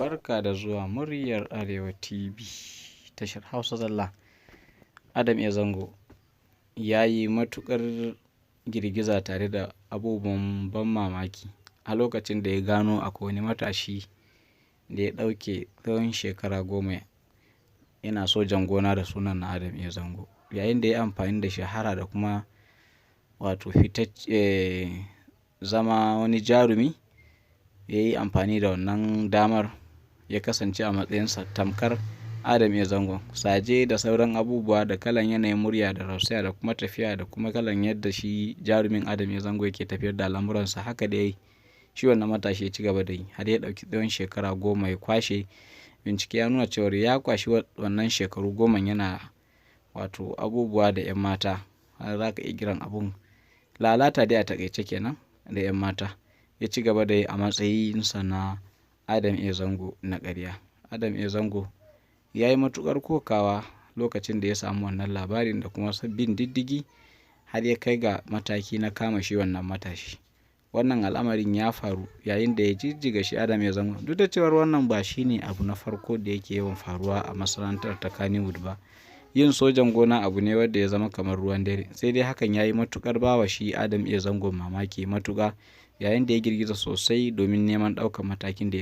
Barka da zuwa muryar Arewa TV, tashar Hausa Zalla. Adam A. Zango ya yi matuƙar girgiza tare da abubuwan ban mamaki a lokacin da ya gano akwai wani matashi da ya ɗauke tsawon shekara 10 yana sojan gona da sunan na Adam A. Zango, yayin da ya amfani da shahara da kuma zama wani jarumi. Ya yi amfani da wannan damar ya kasance a matsayinsa tamkar Adam A. Zango, saje da sauran abubuwa da kalan yanayin murya da rausaya da kuma tafiya da kuma kalan yadda shi jarumin Adam A. Zango yake tafiyar da al'amuransa. Haka dai shi wannan matashi ya ci gaba da yi har ya ɗauki tsawon shekara 10 ya kwashe. Bincike ya nuna cewa ya kwashi wannan shekaru 10 yana abubuwa da 'yan mata, har za ka iya kiran abun lalata dai a takaice kenan da 'yan mata. Ya ci gaba da yi a matsayinsa na Adam A. Zango na ƙarya. Adam A. Zango ya yi matuƙar kokawa lokacin da ya samu wannan labarin da kuma bin diddigi har ya kai ga mataki na kama shi wannan matashi. Wannan al'amarin ya faru yayin da ya jijjiga shi Adam A. Zango, duk da cewar wannan ba shi ne abu na farko da yake yawan faruwa a masana'antar ta Kannywood ba. Yin sojan gona abu ne wanda ya zama kamar ruwan dare, sai dai hakan ya yi matuƙar bawa shi Adam A. Zango mamaki matuƙa, yayin da ya girgiza sosai domin neman ɗaukar matakin da ya